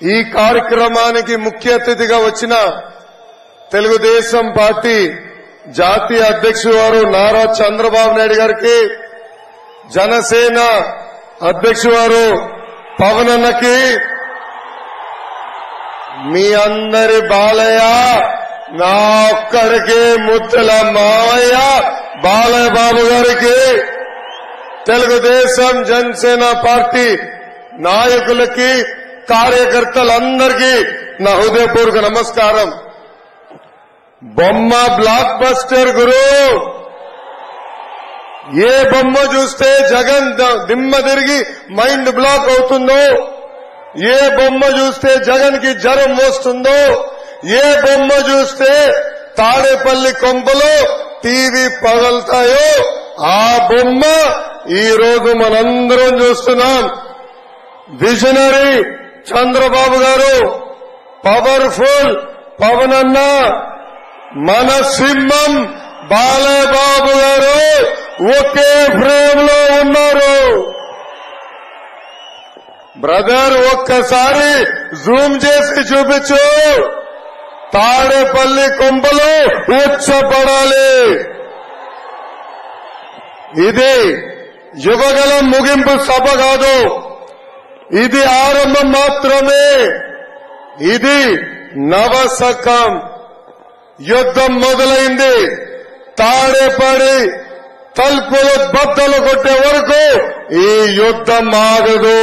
ఈ కార్యక్రమానికి ముఖ్య అతిథిగా వచ్చిన తెలుగుదేశం పార్టీ జాతీయ అధ్యక్షుడు వారు నారా చంద్రబాబు నాయుడు గారికి, జనసేన అధ్యక్షుడు వారు పవన్ అన్నకి, మీ అందరి బాలయ్య, నా ఒక్కడికి ముద్దుల మావయ్య బాలయ్య బాబు గారికి, తెలుగుదేశం జనసేన పార్టీ నాయకులకి, కార్యకర్తలందరికీ నా హృదయపూర్వక నమస్కారం. బొమ్మ బ్లాక్ బస్టర్ గురు. ఏ బొమ్మ చూస్తే జగన్ దిమ్మ తిరిగి మైండ్ బ్లాక్ అవుతుందో, ఏ బొమ్మ చూస్తే జగన్ కి జ్వరం మోస్తుందో, ఏ బొమ్మ చూస్తే తాడేపల్లి కొంపలో టీవీ పగలుతాయో ఆ బొమ్మ ఈ రోజు మనందరం చూస్తున్నాం. విజనరీ చంద్రబాబు గారు, పవర్ఫుల్ పవన్ అన్న, మన సింహం బాలయ్య బాబు గారు ఒకే ఫ్రేమ్ లో ఉన్నారు. బ్రదర్ ఒక్కసారి జూమ్ చేసి చూపించు. తాడేపల్లి కొంపలో ఉచ్చపడాలి. ఇది యువగలం ముగింపు సభ కాదు, ఇది ఆరంభం మాత్రమే. ఇది నవశకం. యుద్ధం మొదలైంది. తాడేపడి తలుపులు బద్దలు కొట్టే వరకు ఈ యుద్ధం ఆగదు.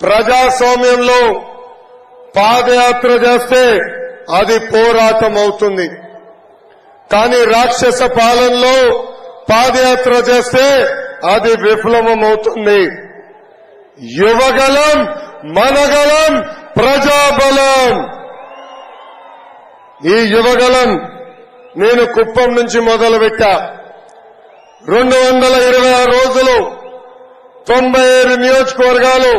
ప్రజాస్వామ్యంలో పాదయాత్ర చేస్తే అది పోరాటం అవుతుంది. కానీ రాక్షస పాలనలో పాదయాత్ర చేస్తే అది విఫలమం అవుతుంది. యువగలం, మనగలం, ప్రజాబలం. ఈ యువగలం నేను కుప్పం నుంచి మొదలుపెట్టా. 226 రోజులు, 97 నియోజకవర్గాలు,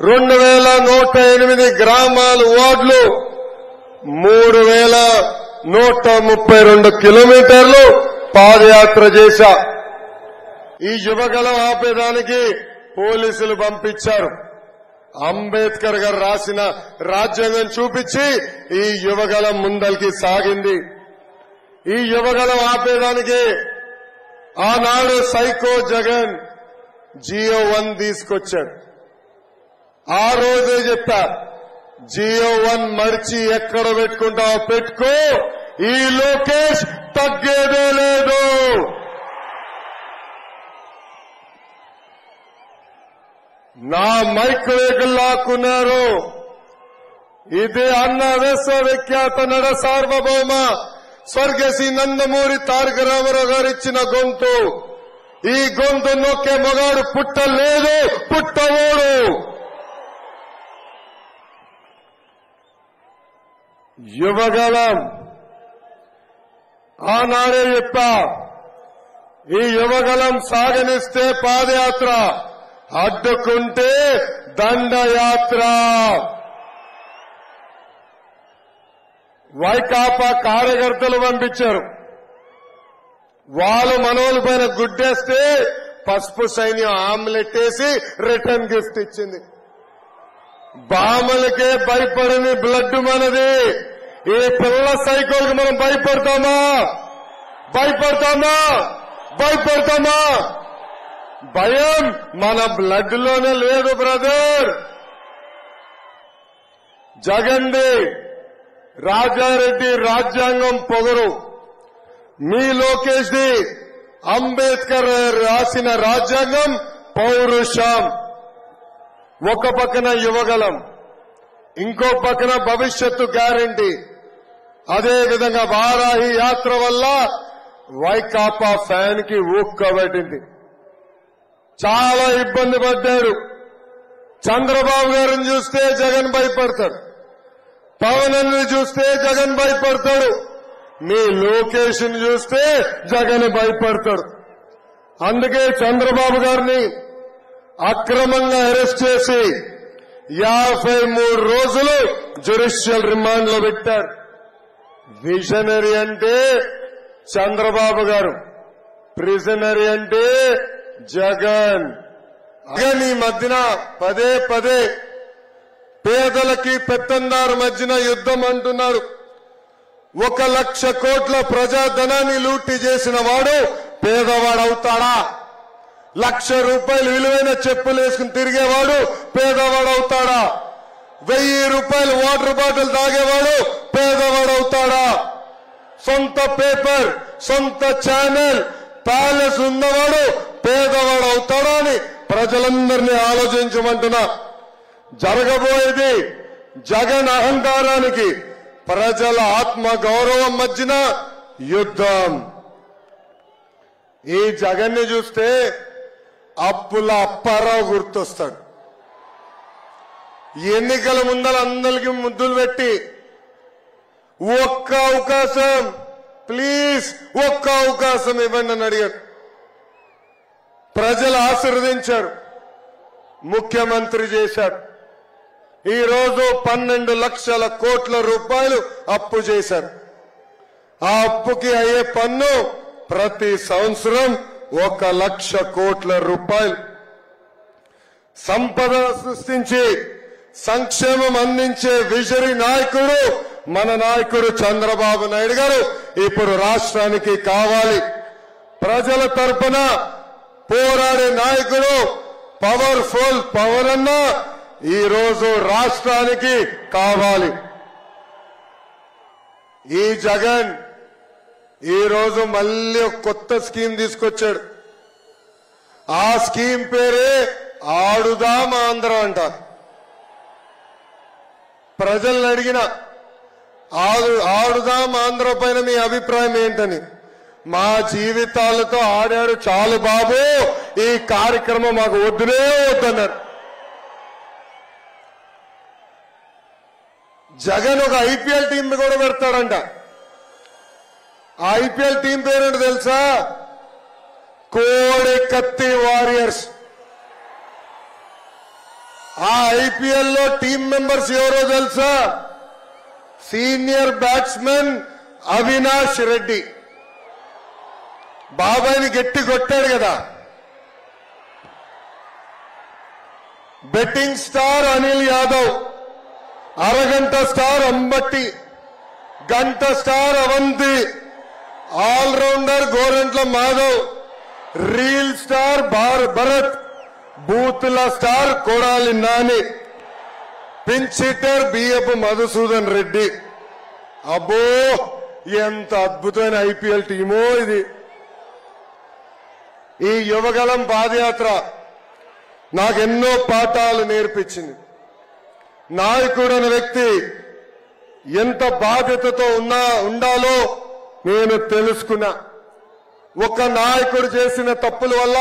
2108 గ్రామాలు, వార్డులు, 3132 కిలోమీటర్లు పాదయాత్ర చేశా. ఈ యువగలం ఆపేదానికి పోలీసులు పంపించారు. అంబేద్కర్ గారు రాసిన రాజ్యాంగం చూపించి ఈ యువగలం ముందరికి సాగింది. ఈ యువగలం ఆపేదానికి ఆనాడు సైకో జగన్ జియో 1 తీసుకొచ్చాడు. ఆ రోజే చెప్పా, జియో 1 మర్చి ఎక్కడ పెట్టుకుంటావో పెట్టుకో, ఈ లోకేష్ తగ్గేదే లేదు. నా మైక్ వేగులు లాక్కున్నారు. ఇది అన్న విశ్వవిఖ్యాత నడ సార్వభౌమ స్వర్గశ్రీ నందమూరి తారక రామారావు గారు ఇచ్చిన గొంతు. ఈ గొంతు నొక్కే మగాడు పుట్టలేదు, పుట్టవోడు. యువగలం ఆనాడే చెప్పా, ఈ యువగలం సాగనిస్తే పాదయాత్ర, అడ్డుకుంటే దండయాత్ర. వైకాపా కార్యకర్తలు పంపించారు. వాళ్ళు మనోళ్ళ పైన గుడ్డేస్తే పసుపు సైన్యం ఆమ్లెట్ వేసి రిటర్న్ గిఫ్ట్ ఇచ్చింది. బామలకే భయపడని బ్లడ్ మనది. ఈ పిల్ల సైకోల్కి మనం భయపడతామా? భయపడతామా? భయపడతామా? భయం మన బ్లడ్ లోనే లేదు బ్రదర్. జగన్ది రాజారెడ్డి రాజ్యాంగం పొగరు, మీ లోకేష్ ది అంబేద్కర్ రాసిన రాజ్యాంగం పౌరుషం. ఒక పక్కన యువగలం, ఇంకో పక్కన భవిష్యత్తు గ్యారంటీ. అదే విధంగా వారాహి యాత్ర వల్ల వైకాపా ఫ్యాన్ కి ఊక్కబట్టింది. చాలా ఇబ్బంది పడ్డాడు. చంద్రబాబు గారిని చూస్తే జగన్ భయపడతాడు, పవన్ ని చూస్తే జగన్ భయపడతాడు, మీ లోకేష్ ని చూస్తే జగన్ భయపడతాడు. అందుకే చంద్రబాబు గారిని అక్రమంగా అరెస్ట్ చేసి 53 రోజులు జ్యుడిషియల్ రిమాండ్ లో పెట్టారు. విజనరీ అంటే చంద్రబాబు గారు, ప్రిజనరీ అంటే జగన్. ఈ మధ్యన పదే పేదలకి పెత్తందారు మధ్యన యుద్ధం అంటున్నాడు. 1,00,000 కోట్ల ప్రజాధనాన్ని లూటీ చేసిన వాడు పేదవాడవుతాడా? 1,00,000 రూపాయలు విలువైన చెప్పులు వేసుకుని తిరిగేవాడు పేదవాడవుతాడా? 1,000 రూపాయలు వాటర్ బాటిల్ తాగేవాడు పేదవాడవుతాడా? సొంత పేపర్, సొంత ఛానల్, ప్యాలెస్ ఉన్నవాడు పేదవాడవుతాడా అని ప్రజలందరినీ ఆలోచించమంటున్నా. జరగబోయేది జగన్ అహంకారానికి ప్రజల ఆత్మ గౌరవం మధ్యన యుద్ధం. ఈ జగన్ని చూస్తే అప్పుల అప్పారావు గుర్తొస్తాడు. ఎన్నికల ముందర అందరికీ ముద్దులు పెట్టి ఒక్క అవకాశం ప్లీజ్, ఒక్క అవకాశం ఇవ్వండి అని అడిగారు. ప్రజలు ఆశీర్వదించారు, ముఖ్యమంత్రి చేశారు. ఈ రోజు 12 లక్షల కోట్ల రూపాయలు అప్పు చేశారు. ఆ అప్పుకి అయ్యే పన్ను ప్రతి సంవత్సరం 1,00,000 కోట్ల రూపాయలు. సంపద సృష్టించి సంక్షేమం అందించే విజరీ నాయకుడు మన నాయకుడు చంద్రబాబు నాయుడు గారు ఇప్పుడు రాష్ట్రానికి కావాలి. ప్రజల తరపున పోరాడే నాయకుడు పవర్ఫుల్ పవర్ అన్న ఈ రోజు రాష్ట్రానికి కావాలి. ఈ జగన్ ఈ రోజు మళ్ళీ ఒక కొత్త స్కీమ్ తీసుకొచ్చాడు. ఆ స్కీమ్ పేరే ఆడుదాం ఆంధ్ర అంట. ప్రజల్ని అడిగిన ఆడుదాం ఆంధ్ర పైన మీ అభిప్రాయం ఏంటని. మా జీవితాలతో ఆడాడు చాలు బాబు, ఈ కార్యక్రమం మాకు వద్దునే వద్దన్నారు. జగన్ ఒక ఐపీఎల్ టీం కూడా పెడతాడంట. ఆ ఐపీఎల్ టీం పేరేంటో తెలుసా? కోడి కత్తి వారియర్స్. ఆ ఐపీఎల్ లో టీం మెంబర్స్ ఎవరో తెలుసా? Senior batsmen Avinash Reddy. బాబాయిని గట్టి కొట్టాడు కదా. బెట్టింగ్ స్టార్ అనిల్ యాదవ్, అరగంట స్టార్ అంబట్టి, గంట star Avanti, all rounder Gorantla Madhav, reel star Bharat, బూతుల star Kodali Nani, pinch hitter Biyyapu Madhusudhan Reddy. అబ్బో ఎంత అద్భుతమైన ఐపీఎల్ టీమో ఇది. ఈ యువగలం పాదయాత్ర నాకెన్నో పాఠాలు నేర్పించింది. నాయకుడు అనే వ్యక్తి ఎంత బాధ్యతతో ఉండాలో నేను తెలుసుకున్నా. ఒక నాయకుడు చేసిన తప్పుల వల్ల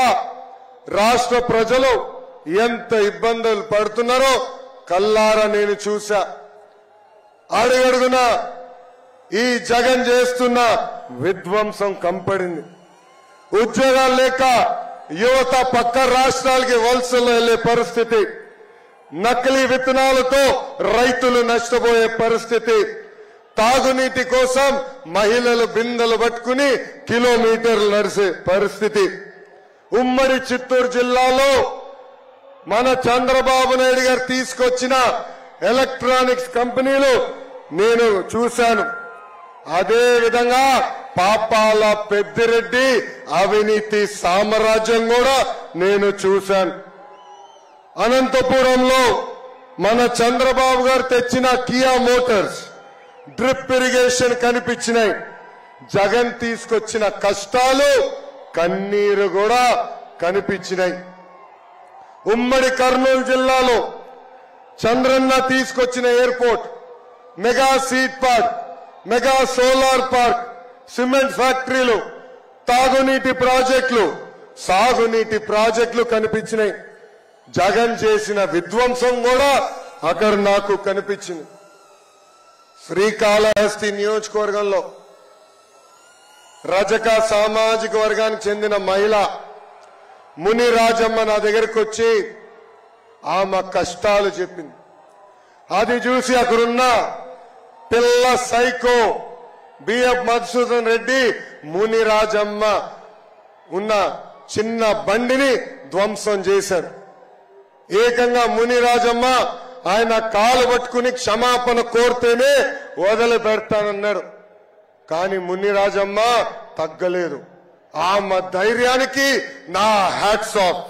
రాష్ట్ర ప్రజలు ఎంత ఇబ్బందులు పడుతున్నారో కల్లారా నేను చూశా. అడుగడుగున ఈ జగన్ చేస్తున్న విధ్వంసం కంపడింది. ఉద్యోగాలు లేక యువత పక్క రాష్ట్రాలకి వలసలు వెళ్లే పరిస్థితి, నకిలీ విత్తనాలతో రైతులు నష్టపోయే పరిస్థితి, తాగునీటి కోసం మహిళలు బిందెలు పట్టుకుని కిలోమీటర్లు నడిచే పరిస్థితి. ఉమ్మడి చిత్తూరు జిల్లాలో మన చంద్రబాబు నాయుడు గారు తీసుకొచ్చిన ఎలక్ట్రానిక్స్ కంపెనీలు నేను చూశాను. అదే విధంగా పాపాల పెద్దిరెడ్డి అవినీతి సామ్రాజ్యం కూడా నేను చూశాను. అనంతపురంలో మన చంద్రబాబు గారు తెచ్చిన కియా మోటార్స్ డ్రిప్ ఇరిగేషన్ కనిపించినాయి. జగన్ తీసుకొచ్చిన కష్టాలు కన్నీరు కూడా కనిపించినాయి. ఉమ్మడి కర్నూలు జిల్లాలో చంద్రన్న తీసుకొచ్చిన airport, mega seed park, mega solar park, cement ఫ్యాక్టరీలు, తాగునీటి ప్రాజెక్టులు, సాగునీటి ప్రాజెక్టులు కనిపించినాయి. జగన్ చేసిన విధ్వంసం కూడా అక్కడ నాకు కనిపించింది. శ్రీకాళహస్తి నియోజకవర్గంలో రజక సామాజిక వర్గానికి చెందిన మహిళ ముని రాజమ్మ నా దగ్గరికి వచ్చి ఆమె కష్టాలు చెప్పింది. అది చూసి అక్కడున్న పిల్ల సైకో బిఎఫ్ మధుసూదన్ రెడ్డి ముని రాజమ్మ ఉన్న చిన్న బండిని ధ్వంసం చేశారు. ఏకంగా ముని రాజమ్మ ఆయన కాలు పట్టుకుని క్షమాపణ కోరితేనే వదిలిపెడతానన్నాడు. కానీ మునిరాజమ్మ తగ్గలేదు. ఆమె ధైర్యానికి నా హ్యాట్స్ ఆఫ్.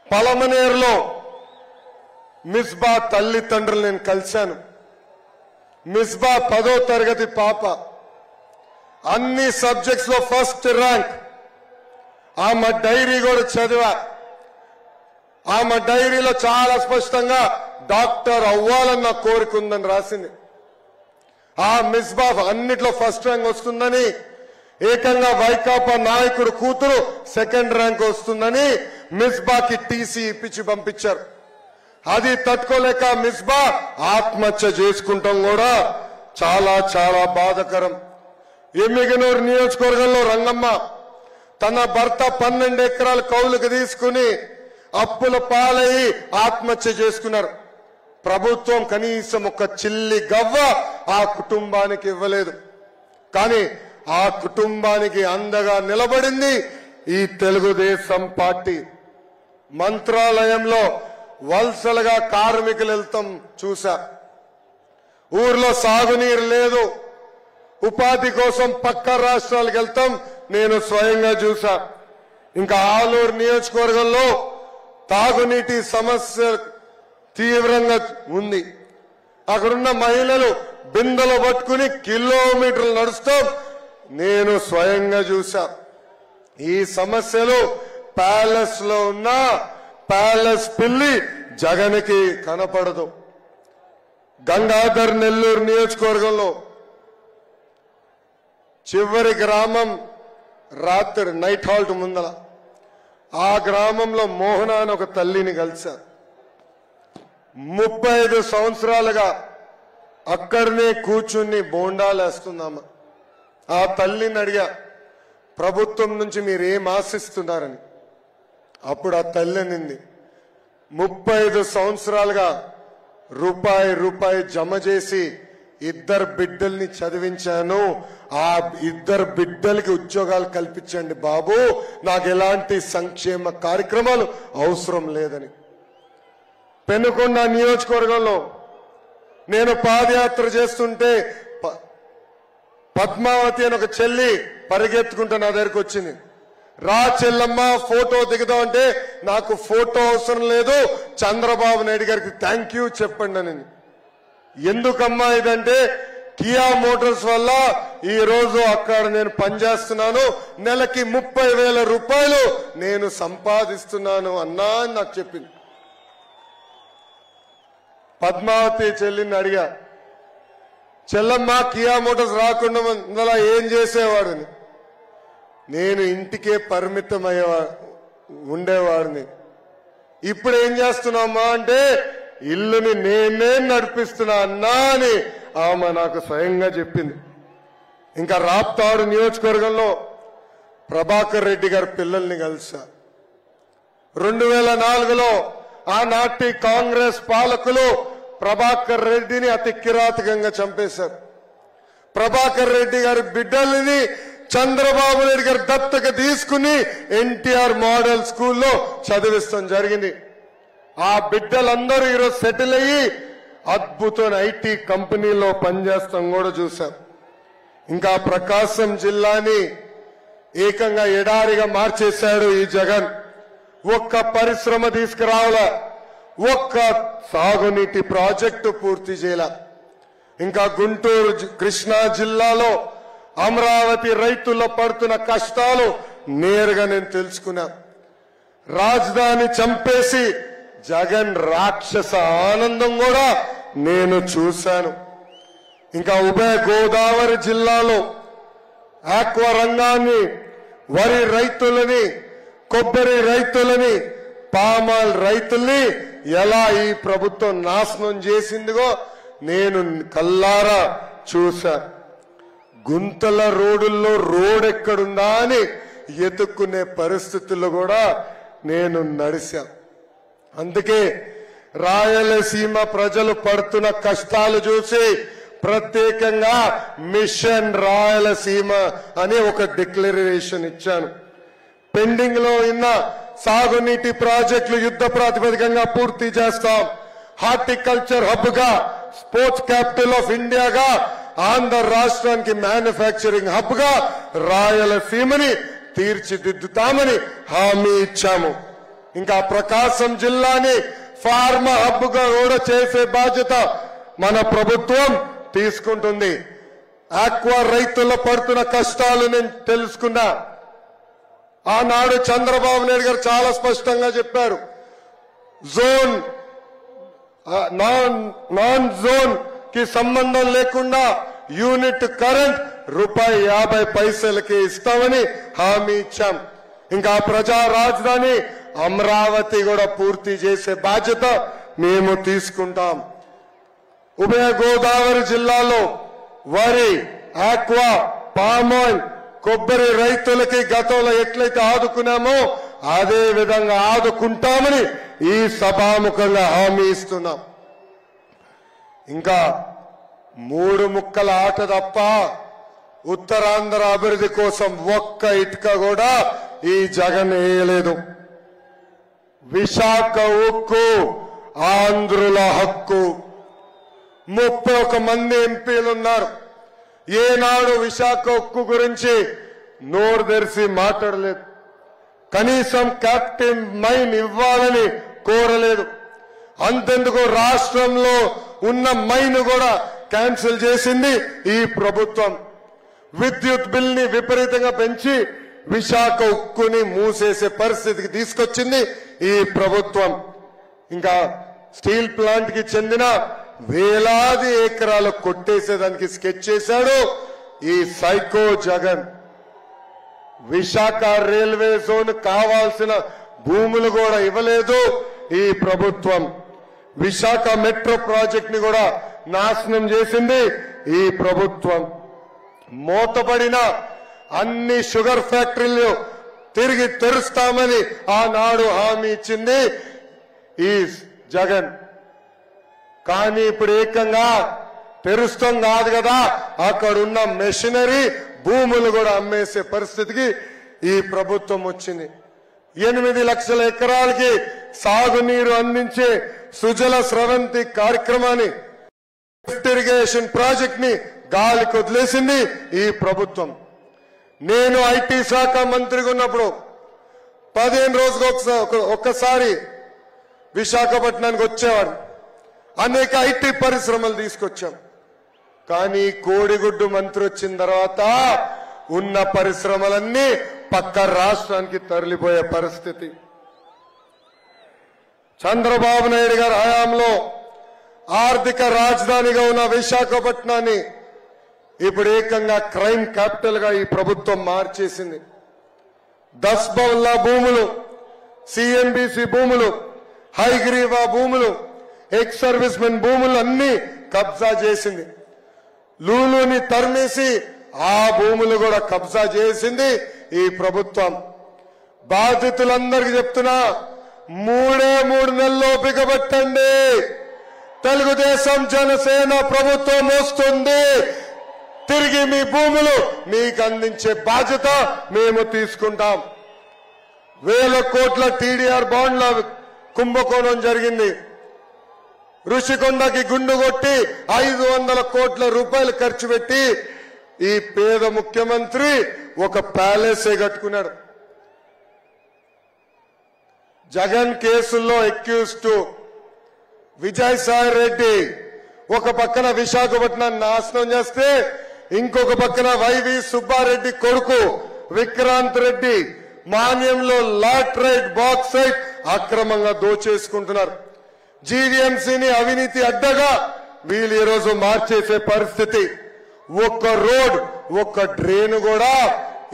పలమనేరులో మిస్బా తల్లిదండ్రులు నేను కలిశాను. మిస్బా 10వ తరగతి పాప, అన్ని సబ్జెక్ట్స్ లో ఫస్ట్ ర్యాంక్. ఆమె డైరీ కూడా చదివా. ఆమె డైరీలో చాలా స్పష్టంగా డాక్టర్ అవ్వాలన్న కోరిక ఉందని రాసింది. ఆ మిస్బా అన్నిట్లో ఫస్ట్ ర్యాంక్ వస్తుందని, ఏకంగా వైకాపా నాయకుడు కూతురు సెకండ్ ర్యాంక్ వస్తుందని మిస్బాకి టీసీ ఇప్పించి పంపించారు. అది తట్టుకోలేక మిస్బా ఆత్మహత్య చేసుకుంటాం కూడా చాలా చాలా బాధకరం. ఎమ్మిగనూరు నియోజకవర్గంలో రంగమ్మ తన భర్త 12 ఎకరాల కౌలుకు తీసుకుని అప్పుల పాలయ్యి ఆత్మహత్య చేసుకున్నారు. ప్రభుత్వం కనీసం ఒక చిల్లి గవ్వ ఆ కుటుంబానికి ఇవ్వలేదు. కానీ ఆ కుటుంబానికి అండగా నిలబడింది ఈ తెలుగుదేశం పార్టీ. మంత్రాలయంలో వలసలుగా కార్మికులు వెళ్తాం చూసా. ఊర్లో సాగునీరు లేదు, ఉపాధి కోసం పక్క రాష్ట్రాలకు వెళ్తాం నేను స్వయంగా చూసా. ఇంకా ఆలూరు నియోజకవర్గంలో తాగునీటి సమస్య తీవ్రంగా ఉంది. అక్కడున్న మహిళలు బిందెలు పట్టుకుని కిలోమీటర్లు నడుస్తాం నేను స్వయంగా చూసా. ఈ సమస్యలు ప్యాలెస్ లో ఉన్న ప్యాలెస్ పిల్లి జగన్కి కనపడదు. గంగాధర్ నెల్లూరు నియోజకవర్గంలో చివరి గ్రామం రాత్రి నైట్ హాల్ట్ ముందల ఆ గ్రామంలో మోహన అని ఒక తల్లిని కలిసా. 35 సంవత్సరాలుగా అక్కడనే కూర్చుని బోండాలేస్తున్నామా. ఆ తల్లిని అడిగా, ప్రభుత్వం నుంచి మీరేం ఆశిస్తున్నారని. అప్పుడు ఆ తల్లి అనింది, 35 సంవత్సరాలుగా రూపాయి జమ చేసి 2 బిడ్డల్ని చదివించాను. ఆ 2 బిడ్డలకి ఉద్యోగాలు కల్పించండి బాబు, నాకు ఎలాంటి సంక్షేమ కార్యక్రమాలు అవసరం లేదని. పెనుకొండ నియోజకవర్గంలో నేను పాదయాత్ర చేస్తుంటే పద్మావతి అని ఒక చెల్లి పరిగెత్తుకుంటూ నా దగ్గరికి వచ్చింది. రా చెల్లమ్మ ఫోటో దిగుదాం అంటే, నాకు ఫోటో అవసరం లేదు, చంద్రబాబు నాయుడు గారికి థ్యాంక్ యూ చెప్పండి అని. ఎందుకమ్మా ఇదంటే, కియా మోటార్స్ వల్ల ఈ రోజు అక్కడ నేను పనిచేస్తున్నాను, నెలకి 30,000 రూపాయలు నేను సంపాదిస్తున్నాను అన్నా అని నాకు చెప్పింది. పద్మావతి చెల్లిని అడిగా, చెల్లమ్మ కియా మోటార్స్ రాకుండా ముందలా ఏం చేసేవాడని. నేను ఇంటికే పరిమితమయ్యేవా ఉండేవాడిని. ఇప్పుడు ఏం చేస్తున్నామా అంటే, ఇల్లుని నేనే నడిపిస్తున్నా అన్నా అని ఆమె నాకు స్వయంగా చెప్పింది. ఇంకా రాప్తాడు నియోజకవర్గంలో ప్రభాకర్ రెడ్డి గారి పిల్లల్ని కలిసా. 2004లో ఆనాటి కాంగ్రెస్ పాలకులు ప్రభాకర్ రెడ్డిని అతి కిరాతకంగా చంపేశారు. ప్రభాకర్ రెడ్డి గారి బిడ్డల్ని చంద్రబాబు నాయుడు గారు దత్తక తీసుకుని ఎన్టీఆర్ మోడల్ స్కూల్లో చదివిస్తాం జరిగింది. ఆ బిడ్డలందరూ ఈరోజు సెటిల్ అయ్యి అద్భుతమైన ఐటీ కంపెనీలో పనిచేస్తాం కూడా చూశాం. ఇంకా ప్రకాశం జిల్లాని ఏకంగా ఎడారిగా మార్చేశాడు ఈ జగన్. ఒక్క పరిశ్రమ తీసుకురావాలా, ఒక్క సాగునీటి ప్రాజెక్టు పూర్తి చేయాల. ఇంకా గుంటూరు కృష్ణా జిల్లాలో అమరావతి రైతుల్లో పడుతున్న కష్టాలు నేరుగా నేను తెలుసుకున్నా. రాజధాని చంపేసి జగన్ రాక్షస ఆనందం కూడా నేను చూశాను. ఇంకా ఉభయ గోదావరి జిల్లాలో ఆక్వా రంగాన్ని, వరి రైతులని, కొబ్బరి రైతులని, పామాల్ రైతుల్ని ఎలా ఈ ప్రభుత్వం నాశనం చేసిందిగో నేను కల్లారా చూశా. గుంతల రోడ్డుల్లో రోడ్ ఎక్కడుందా అని ఎత్తుక్కునే పరిస్థితుల్లో కూడా నేను నడిచా. అందుకే రాయలసీమ ప్రజలు పడుతున్న కష్టాలు చూసి ప్రత్యేకంగా మిషన్ రాయలసీమ అని ఒక డిక్లరేషన్ ఇచ్చాను. పెండింగ్ లో ఉన్న సాగునీటి ప్రాజెక్టులు యుద్ధ ప్రాతిపదికంగా పూర్తి చేస్తాం. హార్టికల్చర్ హబ్ గా, స్పోర్ట్స్ క్యాపిటల్ ఆఫ్ ఇండియాగా, ఆంధ్ర రాష్ట్రానికి మ్యానుఫ్యాక్చరింగ్ హబ్ గా రాయలసీమని తీర్చిదిద్దుతామని హామీ ఇచ్చాము. ఇంకా ప్రకాశం జిల్లాని ఫార్మా హబ్ గా కూడా చేసే బాధ్యత మన ప్రభుత్వం తీసుకుంటుంది. ఆక్వా రైతుల్లో పడుతున్న కష్టాలు నేను తెలుసుకున్నా. ఆనాడు చంద్రబాబు నాయుడు గారు చాలా స్పష్టంగా చెప్పారు, జోన్ నాన్ జోన్ కి సంబంధం లేకుండా యూనిట్ కరెంట్ ₹50 ఇస్తామని హామీ ఇచ్చాం. ఇంకా ప్రజా రాజధాని అమరావతి కూడా పూర్తి చేసే బాధ్యత మేము తీసుకుంటాం. ఉభయ గోదావరి జిల్లాలో వరి, ఆక్వా, పామాయిల్, కొబ్బరి రైతులకి గతంలో ఎట్లయితే ఆదుకున్నామో అదే విధంగా ఆదుకుంటామని ఈ సభాముఖంగా హామీ ఇస్తున్నాం. ఇంకా 3 ముక్కల ఆట తప్ప ఉత్తరాంధ్ర అభివృద్ధి కోసం ఒక్క ఇటుక కూడా ఈ జగన్ వేయలేదు. విశాఖ ఉక్కు ఆంధ్రుల హక్కు. 31 మంది ఎంపీలు ఉన్నారు. ఏనాడు విశాఖ ఉక్కు గురించి నోరు తెరిచి మాట్లాడలేదు. కనీసం క్యాప్టివ్ మైన్ ఇవ్వాలని కోరలేదు. అంతెందుకు రాష్ట్రంలో ఉన్న మైన్ కూడా క్యాన్సిల్ చేసింది ఈ ప్రభుత్వం. విద్యుత్ బిల్ ని విపరీతంగా పెంచి విశాఖ ఉక్కుని మూసేసే పరిస్థితికి తీసుకొచ్చింది ఈ ప్రభుత్వం. ఇంకా స్టీల్ ప్లాంట్ కి చెందిన వేలాది ఎకరాలు కొట్టేసేదానికి స్కెచ్ చేశాడు ఈ psycho Jagan. Visakha railway zone కావాల్సిన భూములు కూడా ఇవ్వలేదు ఈ ప్రభుత్వం. విశాఖ మెట్రో ప్రాజెక్ట్ ని కూడా నాశనం చేసింది ఈ ప్రభుత్వం. మూతపడిన అన్ని షుగర్ ఫ్యాక్టరీలు తిరిగి తెరుస్తామని ఆనాడు హామీ ఇచ్చింది ఈ జగన్. కానీ ఇప్పుడు ఏకంగా తెరుస్తాం కాదు కదా, అక్కడున్న మెషినరీ భూములు కూడా అమ్మేసే పరిస్థితికి ఈ ప్రభుత్వం వచ్చింది. 8 లక్షల ఎకరాలకి సాగునీరు అందించే సుజల స్రవంతి కార్యక్రమాన్ని, లిఫ్ట్ ఇరిగేషన్ ప్రాజెక్ట్ ని గాలికి వదిలేసింది ఈ ప్రభుత్వం. నేను ఐటీ శాఖ మంత్రిగా ఉన్నప్పుడు 15 రోజులకు ఒక్కసారి విశాఖపట్నానికి వచ్చేవాడు. అనేక ఐటీ పరిశ్రమలు తీసుకొచ్చాం. కానీ కోడిగుడ్డు మంత్రి వచ్చిన తర్వాత ఉన్న పరిశ్రమలన్నీ పక్క రాష్ట్రానికి తరలిపోయే పరిస్థితి. చంద్రబాబు నాయుడు గారి హయాంలో ఆర్థిక రాజధానిగా ఉన్న విశాఖపట్నాన్ని ఇప్పుడు ఏకంగా క్రైమ్ క్యాపిటల్ గా ఈ ప్రభుత్వం మార్చేసింది. దస్బౌల్లా భూములు, సిఎంబిసి భూములు, హైగ్రీవా భూములు, ఎక్స్ సర్వీస్ మెన్ భూములు అన్ని కబ్జా చేసింది. లూలుని తరిమేసి ఆ భూములు కూడా కబ్జా చేసింది ఈ ప్రభుత్వం. బాధితులందరికీ చెప్తున్నా, 3 నెలల్లో బిగబట్టండి. తెలుగుదేశం జనసేన ప్రభుత్వం వస్తుంది. తిరిగి మీ భూములు మీకు అందించే బాధ్యత మేము తీసుకుంటాం. 1000 కోట్ల టీడీఆర్ బాండ్ల కుంభకోణం జరిగింది. ఋషికొండకి గుండు కొట్టి 500 కోట్ల రూపాయలు ఖర్చు పెట్టి ఈ పేద ముఖ్యమంత్రి ఒక ప్యాలెసే కట్టుకున్నాడు. జగన్ కేసుల్లో అక్యూజ్డ్ విజయసాయి రెడ్డి ఒక పక్కన విశాఖపట్నాన్ని నాశనం చేస్తే, ఇంకొక పక్కన వైవి సుబ్బారెడ్డి కొడుకు విక్రాంత్ రెడ్డి మాన్యంలో లాట్రైట్ బాక్సైట్ అక్రమంగా దోచేసుకుంటున్నారు. జీవీఎంసీని అవినీతి అడ్డగా వీళ్ళు ఈరోజు మార్చేసే పరిస్థితి. ఒక్క రోడ్, ఒక్క డ్రైన్ కూడా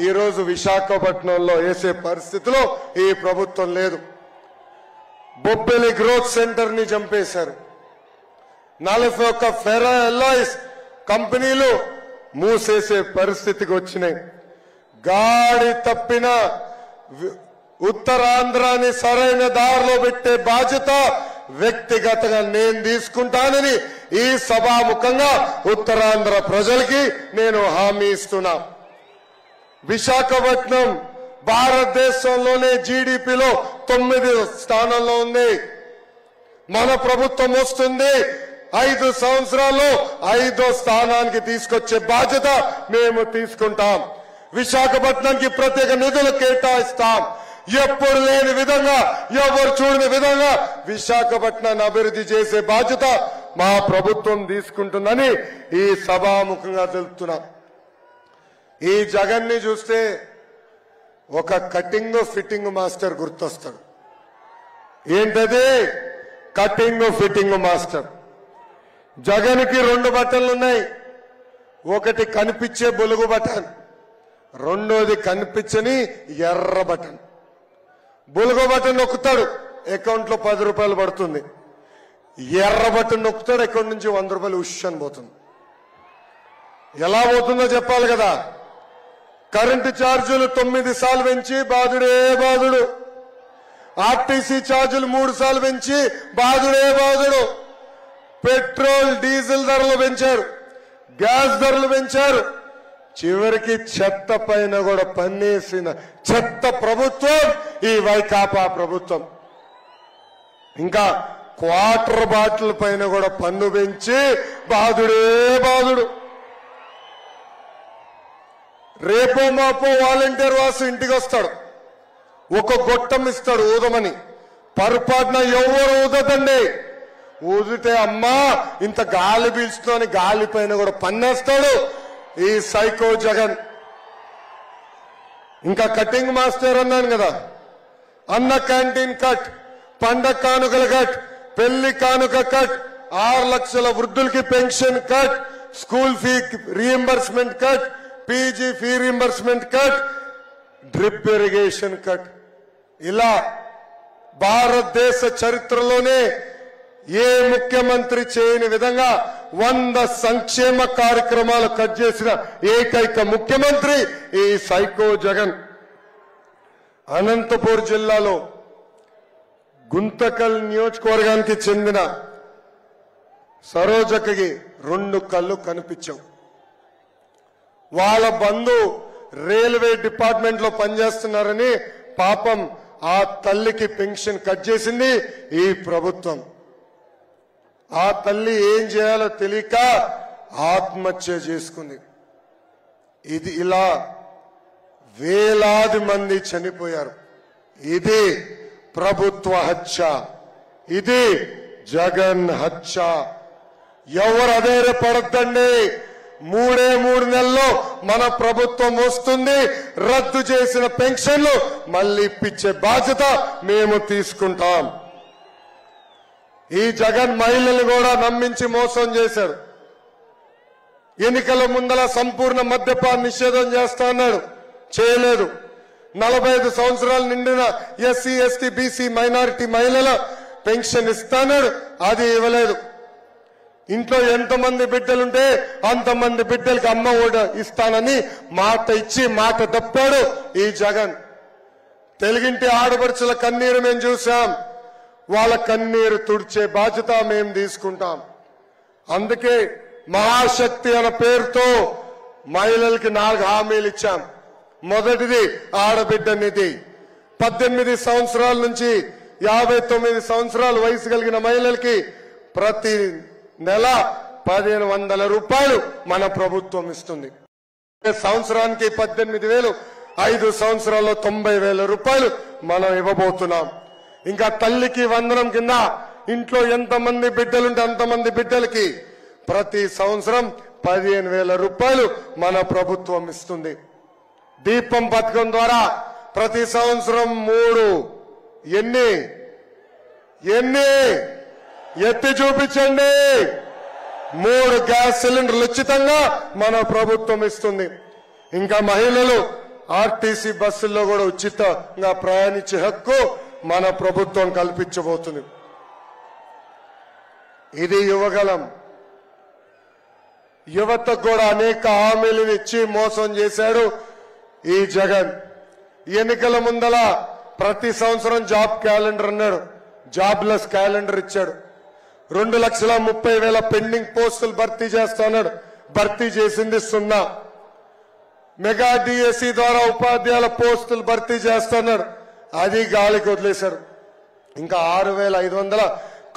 ఈరోజు విశాఖపట్నంలో వేసే పరిస్థితిలో ఈ ప్రభుత్వం లేదు. బొబ్బెలి గ్రోత్ సెంటర్ ని చంపేశారు. 41 ఫెరా ఎల్లాయిస్ కంపెనీలు మూసేసే పరిస్థితికి వచ్చినాయి. గాడి తప్పిన ఉత్తరాంధ్రాన్ని సరైన దారిలో పెట్టే బాధ్యత వ్యక్తిగతంగా నేను తీసుకుంటానని ఈ సభాముఖంగా ఉత్తరాంధ్ర ప్రజలకి నేను హామీ ఇస్తున్నా. విశాఖపట్నం భారతదేశంలోనే జీడీపీలో 9 స్థానంలో ఉంది. మన ప్రభుత్వం వస్తుంది 5 సంవత్సరాల్లో 5వ స్థానానికి తీసుకొచ్చే బాధ్యత మేము తీసుకుంటాం. విశాఖపట్నానికి ప్రత్యేక నిధులు కేటాయిస్తాం. ఎప్పుడు లేని విధంగా, ఎవరు చూడని విధంగా విశాఖపట్నాన్ని అభివృద్ధి చేసే బాధ్యత మా ప్రభుత్వం తీసుకుంటుందని ఈ సభాముఖంగా తెలుపుతున్నా. ఈ జగన్ ని చూస్తే ఒక కటింగ్ ఫిట్టింగ్ మాస్టర్ గుర్తొస్తాడు. ఏంటది? Cutting fitting master. జగన్ కి 2 బటన్లు ఉన్నాయి. ఒకటి కనిపించే బొలుగు బటన్, రెండోది కనిపించని ఎర్ర బటన్. బొలుగు బటన్ నొక్కుతాడు, అకౌంట్ లో 10 రూపాయలు పడుతుంది. ఎర్ర బటన్ నొక్కుతాడు, అకౌంట్ నుంచి 100 రూపాయలు ఉష్ పోతుంది. ఎలా పోతుందో చెప్పాలి కదా. కరెంటు ఛార్జీలు 9 సార్లు పెంచి బాధుడే బాధుడు. ఆర్టీసీ ఛార్జీలు 3 సార్లు పెంచి బాధుడే బాధుడు. పెట్రోల్ డీజిల్ ధరలు పెంచారు, గ్యాస్ ధరలు పెంచారు. చివరికి చెత్త పైన కూడా పన్నేసిన చెత్త ప్రభుత్వం ఈ వైకాపా ప్రభుత్వం. ఇంకా క్వార్టర్ బాటిల్ పైన కూడా పన్ను పెంచి బాధుడే బాధుడు. రేపో మాపో వాలంటీర్ వాసు ఇంటికి వస్తాడు, ఒక గొట్టం ఇస్తాడు ఊదమని. పొరపాటున ఎవరు ఊదదండి. ఊదితే అమ్మా ఇంత గాలి పీల్చుతోని గాలి పైన కూడా పన్నేస్తాడు ఈ సైకో జగన్. ఇంకా కటింగ్ మాస్టర్ అన్నాను కదా, అన్న క్యాంటీన్ కట్, పండగ కానుకల కట్, పెళ్లి కానుక కట్, 6 లక్షల వృద్ధులకి pension cut, school fee reimbursement cut, PG fee reimbursement cut, drip irrigation cut. ఇలా భారతదేశ చరిత్రలోనే ఏ ముఖ్యమంత్రి చేయని విధంగా 100 సంక్షేమ కార్యక్రమాలు కట్ చేసిన ఏకైక ముఖ్యమంత్రి ఈ సైకో జగన్. అనంతపూర్ జిల్లాలో గుంతకల్ నియోజకవర్గానికి చెందిన సరోజకి 2 కళ్ళు కనిపించవు. వాళ్ళ బంధు రైల్వే డిపార్ట్మెంట్ లో పనిచేస్తున్నారని పాపం ఆ తల్లికి పెన్షన్ కట్ చేసింది ఈ ప్రభుత్వం. ఆ తల్లి ఏం చేయాలో తెలియక ఆత్మహత్య చేసుకుంది. ఇది ఇలా వేలాది మంది చనిపోయారు. ఇది ప్రభుత్వ హత్య, ఇది జగన్ హత్య. ఎవరు అధైర్యపడద్దండి. 3 నెలల్లో మన ప్రభుత్వం వస్తుంది. రద్దు చేసిన పెన్షన్లు మళ్ళీ ఇప్పించే బాధ్యత మేము తీసుకుంటాం. ఈ జగన్ మహిళలు కూడా నమ్మించి మోసం చేశాడు. ఎన్నికల ముందల సంపూర్ణ మద్యపాన నిషేధం చేస్తా అన్నాడు, చేయలేదు. 45 సంవత్సరాలు నిండిన ఎస్సీ ఎస్టీ బీసీ మైనారిటీ మహిళల పెన్షన్ ఇస్తాన్నాడు, అది ఇవ్వలేదు. ఇంట్లో ఎంతమంది బిడ్డలుంటే అంతమంది బిడ్డలకి అమ్మ ఒడి ఇస్తానని మాట ఇచ్చి మాట తప్పాడు ఈ జగన్. తెలుగింటి ఆడపడుచుల కన్నీరు మేము చూసాం. వాళ్ళ కన్నీరు తుడిచే బాధ్యత మేము తీసుకుంటాం. అందుకే మహాశక్తి అనే పేరుతో మహిళలకి 4 హామీలు ఇచ్చాం. మొదటిది ఆడబిడ్డ నిధి. 18 సంవత్సరాల నుంచి 59 సంవత్సరాల వయసు కలిగిన మహిళలకి ప్రతి నెల 1500 రూపాయలు మన ప్రభుత్వం ఇస్తుంది. సంవత్సరానికి 18,000, 5 సంవత్సరాల్లో 90,000 రూపాయలు మనం ఇవ్వబోతున్నాం. ఇంకా తల్లికి వందనం కింద ఇంట్లో ఎంతమంది బిడ్డలుంటే అంతమంది బిడ్డలకి ప్రతి సంవత్సరం 15,000 రూపాయలు మన ప్రభుత్వం ఇస్తుంది. దీపం పథకం ద్వారా ప్రతి సంవత్సరం 3 ఎన్ని ఎత్తి చూపించండి 3 గ్యాస్ సిలిండర్లు ఉచితంగా మన ప్రభుత్వం ఇస్తుంది. ఇంకా మహిళలు ఆర్టీసీ బస్సుల్లో కూడా ఉచితంగా ప్రయాణించే హక్కు మన ప్రభుత్వం కల్పించబోతుంది. ఇది యువగలం. యువతకు కూడా అనేక హామీలు ఇచ్చి మోసం చేశాడు ఈ జగన్. ఎన్నికల ముందల ప్రతి సంవత్సరం జాబ్ క్యాలెండర్ అన్నాడు, జాబ్లెస్ క్యాలెండర్ ఇచ్చాడు. 2,30,000 పెండింగ్ పోస్టులు భర్తీ చేస్తున్నాడు, భర్తీ చేసింది 0. మెగా డిఎస్సి ద్వారా ఉపాధ్యాయుల పోస్టులు భర్తీ చేస్తున్నాడు, అది గాలికి వదిలేశారు. ఇంకా 6,500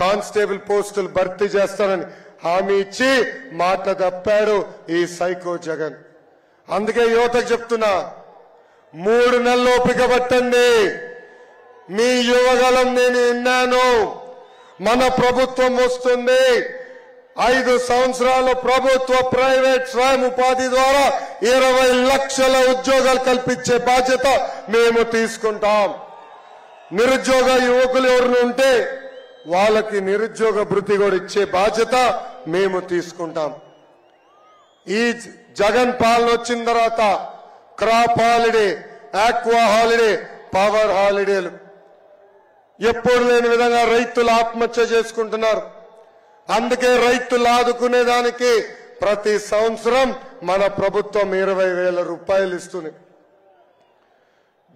కానిస్టేబుల్ పోస్టులు భర్తీ చేస్తానని హామీ ఇచ్చి మాట తప్పాడు ఈ సైకో జగన్. అందుకే యువతకు చెప్తున్నా, 3 నెలలు ఓపిక పట్టండి. మీ యువగలం నేను విన్నాను. మన ప్రభుత్వం వస్తుంది. 5 సంవత్సరాలు ప్రభుత్వ ప్రైవేట్ స్వయం ఉపాధి ద్వారా 20 లక్షల ఉద్యోగాలు కల్పించే బాధ్యత మేము తీసుకుంటాం. నిరుద్యోగ యువకులు ఎవరు ఉంటే వాళ్ళకి నిరుద్యోగ భృతి కూడా ఇచ్చే బాధ్యత మేము తీసుకుంటాం. ఈ జగన్ పాలన వచ్చిన తర్వాత crop holiday, aqua holiday, power హాలిడేలు ఎప్పుడు లేని విధంగా రైతులు ఆత్మహత్య చేసుకుంటున్నారు. అందుకే రైతులు ఆదుకునేదానికి ప్రతి సంవత్సరం మన ప్రభుత్వం 20,000 రూపాయలు ఇస్తుంది.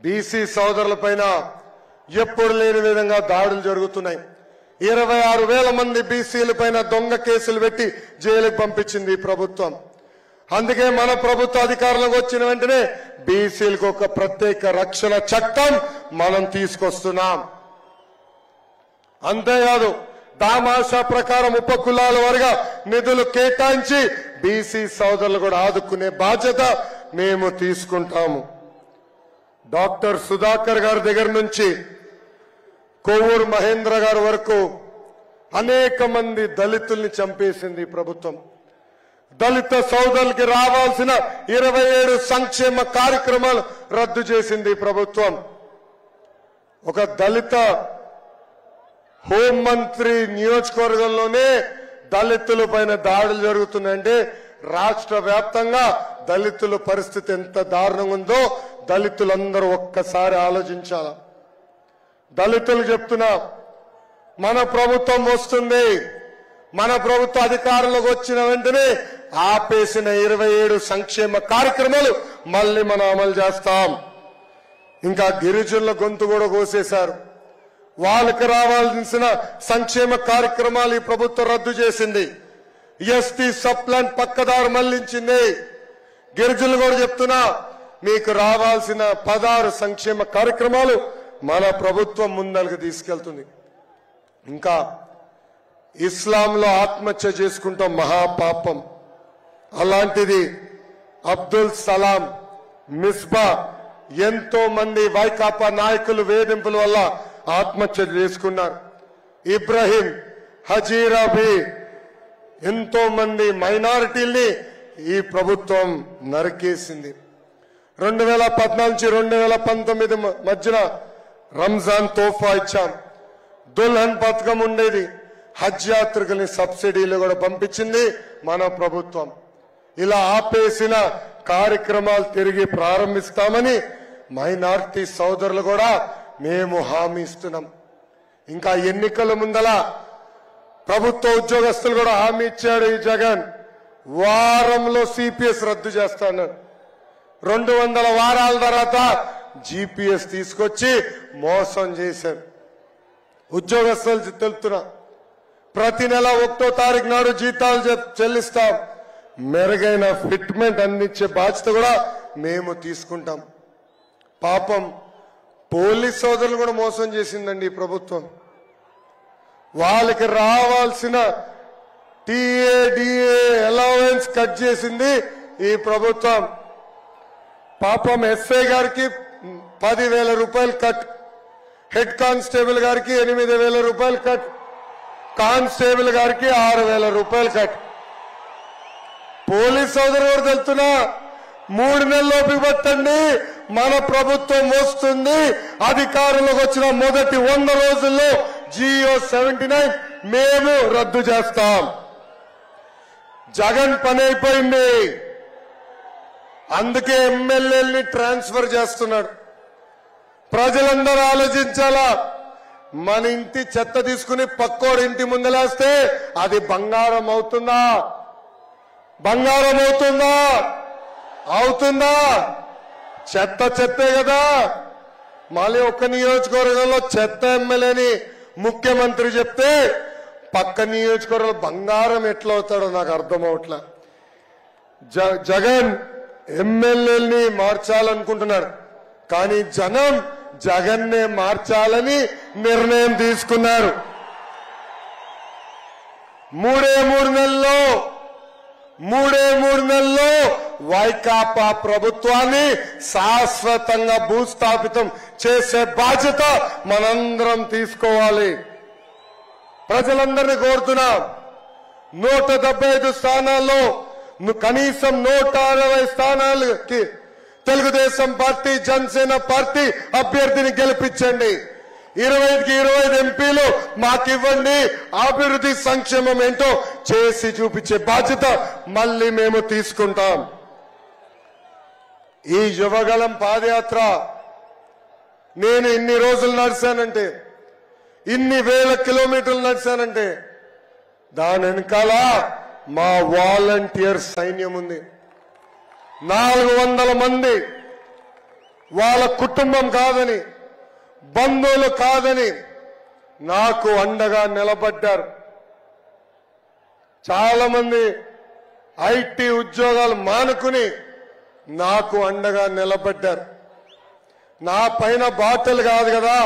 బీసీ సోదరుల పైన ఎప్పుడు లేని విధంగా దాడులు జరుగుతున్నాయి. 26,000 మంది బీసీల పైన దొంగ కేసులు పెట్టి జైలుకు పంపించింది ఈ ప్రభుత్వం. అందుకే మన ప్రభుత్వ అధికారంలోకి వచ్చిన వెంటనే బీసీలకు ఒక ప్రత్యేక రక్షణ చట్టం మనం తీసుకొస్తున్నాం. అంతేకాదు దామాషా ప్రకారం ఉపకులాల వారిగా నిధులు కేటాయించి బీసీ సోదరులు కూడా ఆదుకునే బాధ్యత మేము తీసుకుంటాము. డాక్టర్ సుధాకర్ గారి దగ్గర నుంచి కొవ్వూరు మహేంద్ర గారి వరకు అనేక మంది దళితుల్ని చంపేసింది ప్రభుత్వం. దళిత సోదరులకి రావాల్సిన 27 సంక్షేమ కార్యక్రమాలు రద్దు చేసింది ప్రభుత్వం. ఒక దళిత హోంమంత్రి నియోజకవర్గంలోనే దళితుల పైన దాడులు జరుగుతున్నాయంటే రాష్ట్ర వ్యాప్తంగా దళితుల పరిస్థితి ఎంత దారుణంగా ఉందో దళితులందరూ ఒక్కసారి ఆలోచించాల. దళితులు చెప్తున్నా, మన ప్రభుత్వం వస్తుంది. మన ప్రభుత్వ అధికారంలోకి వచ్చిన వెంటనే ఆపేసిన 27 సంక్షేమ కార్యక్రమాలు మళ్ళీ మనం అమలు చేస్తాం. ఇంకా గిరిజనుల గొంతు కూడా కోసేశారు. వాళ్ళకి రావాల్సిన సంక్షేమ కార్యక్రమాలు ఈ ప్రభుత్వం రద్దు చేసింది. ఎస్టీ సబ్ ప్లాన్ పక్కదారు మళ్లించింది. గిరిజనులు కూడా చెప్తున్నా, మీకు రావాల్సిన 16 సంక్షేమ కార్యక్రమాలు మన ప్రభుత్వం ముందరకు తీసుకెళ్తుంది. ఇంకా ఇస్లాంలో ఆత్మహత్య చేసుకుంటాం మహాపాపం. అలాంటిది అబ్దుల్ సలాం, మిస్బా ఎంతో మంది వైకాపా నాయకులు వేధింపుల వల్ల ఆత్మహత్య చేసుకున్నారు. ఇబ్రహీం, హజీరాబీ ఎంతో మంది మైనారిటీల్ని ఈ ప్రభుత్వం నరికేసింది. 2014 నుంచి 2019 మధ్యన రంజాన్ తోఫా ఇచ్చాం. దుల్హన్ పథకం ఉండేది. హజ్ యాత్రికుల్ని సబ్సిడీలు కూడా పంపించింది మన ప్రభుత్వం. ఇలా ఆపేసిన కార్యక్రమాలు తిరిగి ప్రారంభిస్తామని మైనారిటీ సోదరులు కూడా మేము హామీ ఇస్తున్నాం. ఇంకా ఎన్నికల ముందల ప్రభుత్వ ఉద్యోగస్తులు కూడా హామీ ఇచ్చాడు ఈ జగన్. వారంలో సిపిఎస్ రద్దు చేస్తాను. 200 వారాల తర్వాత జీపీఎస్ తీసుకొచ్చి మోసం చేశారు. ఉద్యోగస్తులు తెలుపుతున్నా, ప్రతి నెల 1వ తారీఖు నాడు జీతాలు చెల్లిస్తాం. మెరుగైన ఫిట్మెంట్ అందించే బాధ్యత కూడా మేము తీసుకుంటాం. పాపం పోలీస్ సోదరులు కూడా మోసం చేసిందండి ఈ ప్రభుత్వం. వాళ్ళకి రావాల్సిన టీఏ డిఏ అలవెన్స్ కట్ చేసింది ఈ ప్రభుత్వం. పాపం ఎస్ఐ గారికి 10,000 రూపాయలు కట్, హెడ్ కానిస్టేబుల్ గారికి 8,000 రూపాయలు కట్, కానిస్టేబుల్ గారికి 6,000 రూపాయలు కట్. పోలీస్ సోదరు కూడా తెలుస్తున్నా, 3 నెలలు ఓపిక పట్టండి, మన ప్రభుత్వం వస్తుంది. అధికారంలోకి వచ్చిన మొదటి 100 రోజుల్లో జియో 79 మేము రద్దు చేస్తాం. జగన్ పని అయిపోయింది. అందుకే ఎమ్మెల్యేల్ని ట్రాన్స్ఫర్ చేస్తున్నాడు. ప్రజలందరూ ఆలోచించాలా. మన ఇంటి చెత్త తీసుకుని పక్కోడి ఇంటి ముందలేస్తే అది బంగారం అవుతుందా? బంగారం అవుతుందా? అవుతుందా? చెత్త చెత్తే కదా. మళ్ళీ ఒక నియోజకవర్గంలో చెత్త ఎమ్మెల్యేని ముఖ్యమంత్రి చెప్తే పక్క నియోజకవర్గంలో బంగారం ఎట్లా అవుతాడో నాకు అర్థం అవట్లా. జగన్ ఎమ్మెల్యేల్ని మార్చాలనుకుంటున్నారు, కానీ జనం జగన్నే మార్చాలని నిర్ణయం తీసుకున్నారు. మూడే మూడు నెలల్లో వైకాపా ప్రభుత్వాన్ని శాశ్వతంగా భూస్థాపితం చేసే బాధ్యత మనందరం తీసుకోవాలి. ప్రజలందరినీ కోరుతున్నాం, 175 స్థానాల్లో కనీసం 160 స్థానాలకి తెలుగుదేశం పార్టీ, జనసేన పార్టీ అభ్యర్థిని గెలిపించండి. 25కి 25 ఎంపీలు మాకివ్వండి. అభివృద్ధి సంక్షేమం ఏంటో చేసి చూపించే బాధ్యత మళ్ళీ మేము తీసుకుంటాం. ఈ యువగలం పాదయాత్ర నేను ఇన్ని రోజులు నడిచానంటే, ఇన్ని వేల కిలోమీటర్లు నడిచానంటే దాని వెనకాల మా వాలంటీర్ సైన్యం ఉంది. 400 మంది వాళ్ళ కుటుంబం కాదని, బంధువులు కాదని నాకు అండగా నిలబడ్డారు. చాలా మంది ఐటీ ఉద్యోగాలు మానుకుని నాకు అండగా నిలబడ్డారు. నా పైన బాటలు కాదు కదా,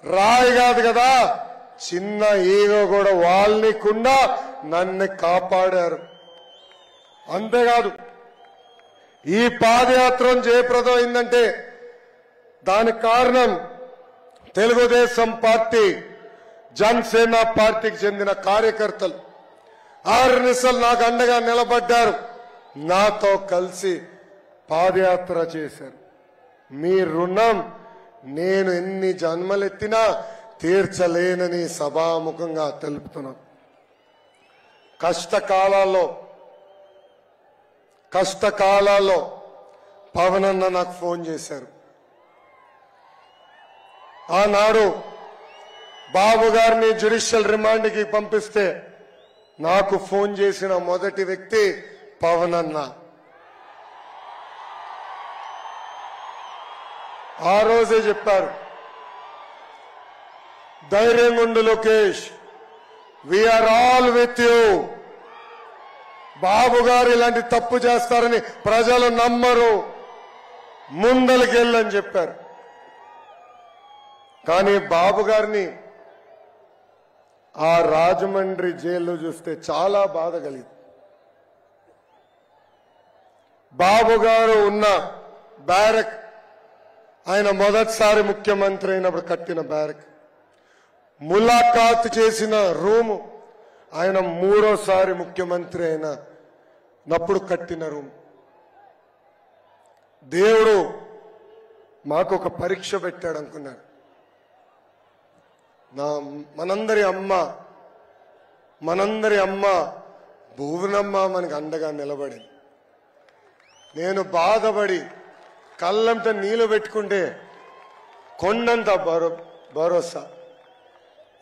రాయి కాదు కదా, చిన్న ఈగో కూడా వాళ్ళనికుండా నన్ను కాపాడారు. అంతేకాదు, ఈ పాదయాత్ర జయప్రదం అయిందంటే దానికి కారణం తెలుగుదేశం పార్టీ, జనసేన పార్టీకి చెందిన కార్యకర్తలు 6 నిమిషాలు నాకు అండగా నిలబడ్డారు. నాతో కలిసి పాదయాత్ర చేశారు. మీ రుణం నేను ఎన్ని జన్మలెత్తినా తీర్చలేనని సభాముఖంగా తెలుపుతున్నాను. కష్టకాలాల్లో పవన్ అన్న నాకు ఫోన్ చేశారు. ఆనాడు బాబు గారిని జ్యుడిషియల్ రిమాండ్కి పంపిస్తే నాకు ఫోన్ చేసిన మొదటి వ్యక్తి పవన్ అన్న. ఆ రోజే చెప్పారు, ధైర్యంగా ఉండు Lokesh, we're all with you. Babu గారు ఇలాంటి తప్పు చేస్తారని ప్రజలు నమ్మరు, ముందలకెళ్ళని చెప్పారు. కానీ బాబు గారిని ఆ రాజమండ్రి జైల్లో చూస్తే చాలా బాధ కలిగింది. బాబు గారు ఉన్న బ్యారక్, ఆయన మొదటిసారి ముఖ్యమంత్రి అయినప్పుడు కట్టిన బ్యారక్, ములాఖాత్ చేసిన రూము ఆయన 3వ ముఖ్యమంత్రి అయినప్పుడు కట్టిన రూమ్. దేవుడు మాకు ఒక పరీక్ష పెట్టాడు అనుకున్నాడు. మనందరి అమ్మ భువనమ్మ మనకు అండగా నిలబడింది. నేను బాధపడి కళ్ళంతా నీళ్లు పెట్టుకుంటే కొండంత భరోసా.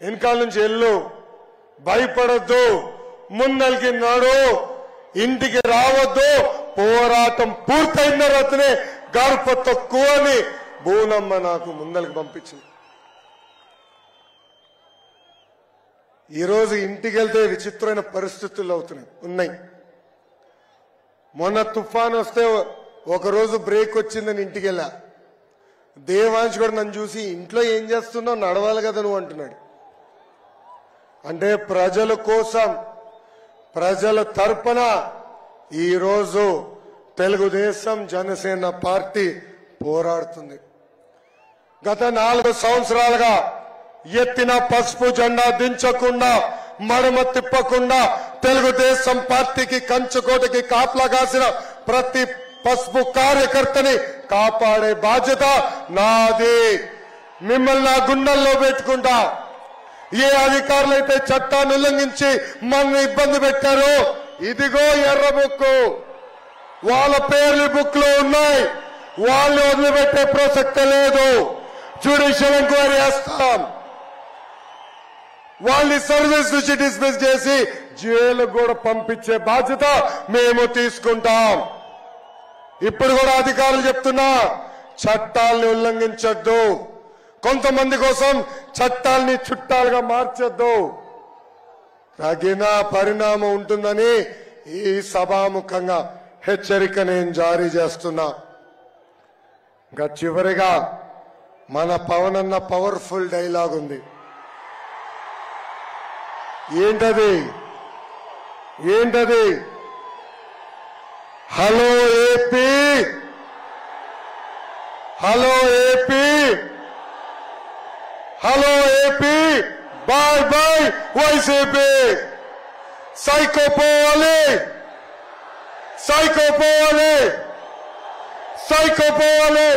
వెనకాల నుంచి వెళ్ళు, భయపడొద్దు, ముందలికి నాడు, ఇంటికి రావద్దు, పోరాటం పూర్తయిన తర్వాతనే గర్భ తక్కువని భువనమ్మ నాకు ముందలికి పంపించింది. ఈరోజు ఇంటికి వెళ్తే విచిత్రమైన పరిస్థితులు ఉన్నాయి. మొన్న తుఫాన్ వస్తే ఒకరోజు బ్రేక్ వచ్చిందని ఇంటికి వెళ్ళా. దేవాంశ్ కూడా నన్ను చూసి ఇంట్లో ఏం చేస్తున్నావు, నడవాలి కదా నువ్వు అంటున్నాడు. అంటే ప్రజల కోసం, ప్రజల తరపున ఈరోజు తెలుగుదేశం జనసేన పార్టీ పోరాడుతుంది. గత 4 సంవత్సరాలుగా ఎత్తిన పసుపు జెండా దించకుండా, మడమ తిప్పకుండా తెలుగుదేశం పార్టీకి కంచుకోటకి కాపలా కాసిన ప్రతి పసుపు కార్యకర్తని కాపాడే బాధ్యత నాది. మిమ్మల్ని నా గుండెల్లో పెట్టుకుంటా. ఏ అధికారులైతే చట్టాన్ని ఉల్లంఘించి మనల్ని ఇబ్బంది పెట్టారో, ఇదిగో ఎర్ర బుక్కు, వాళ్ళ పేర్లు బుక్ లో ఉన్నాయి. వాళ్ళు వదిలిపెట్టే ప్రసక్తి లేదు. జ్యుడిషియల్ ఎంక్వైరీ చేస్తాం. వాళ్ళని సర్వీస్ నుంచి డిస్మిస్ చేసి జైలుకు కూడా పంపించే బాధ్యత మేము తీసుకుంటాం. ఇప్పుడు కూడా అధికారులు చెప్తున్నా, చట్టాలని ఉల్లంఘించొద్దు, కొంతమంది కోసం చట్టాలని చుట్టాలుగా మార్చొద్దు. తగిన పరిణామం ఉంటుందని ఈ సభాముఖంగా హెచ్చరిక నేను జారీ చేస్తున్నా. ఇంకా చివరిగా మన పవన్ అన్న పవర్ఫుల్ డైలాగ్ ఉంది. ఏంటది? Hello AP, hello AP, hello AP, bye bye YCP. Psycho పోవాలి, సైకో పోవాలి, సైకో పోవాలి.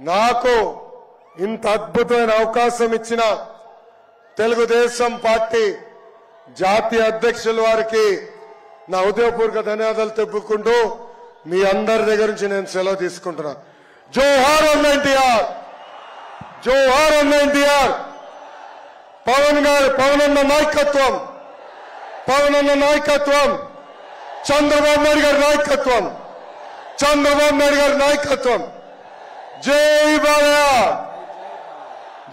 నాకు ఇంత అద్భుతమైన అవకాశం ఇచ్చిన తెలుగుదేశం పార్టీ జాతీయ అధ్యక్షుల వారికి నా హృదయపూర్వక ధన్యవాదాలు తెలుపుకుంటూ మీ అందరి దగ్గర నుంచి నేను సెలవు తీసుకుంటున్నా. జోహార్ అన్న ఎన్టీఆర్, జోహార్ అన్న ఎన్టీఆర్. పవన్ అన్న నాయకత్వం, పవన్ అన్న నాయకత్వం, చంద్రబాబు నాయుడు గారి నాయకత్వం, చంద్రబాబు నాయుడు గారి నాయకత్వం. జై బాలయ్య,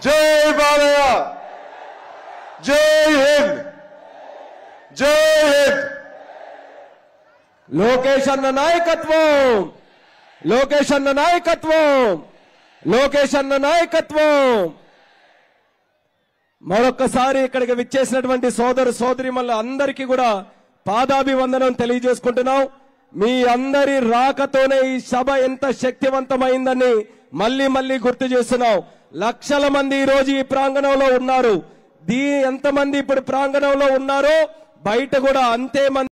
జై బాలయ్య, జై హింద్, జై హింద్. లోకేష్ అన్న నాయకత్వం, లోకేష్ అన్న నాయకత్వం, లోకేష్ అన్న నాయకత్వం. మరొక్కసారి ఇక్కడికి విచ్చేసినటువంటి సోదరు సోదరిమల్ల అందరికీ కూడా పాదాభివందనం తెలియజేసుకుంటున్నాం. మీ అందరి రాకతోనే ఈ సభ ఎంత శక్తివంతమైందని మళ్లీ మళ్లీ గుర్తు చేస్తున్నాం. లక్షల మంది ఈ రోజు ఈ ప్రాంగణంలో ఉన్నారు. ఎంతమంది ఇప్పుడు ప్రాంగణంలో ఉన్నారో బయట కూడా అంతే మంది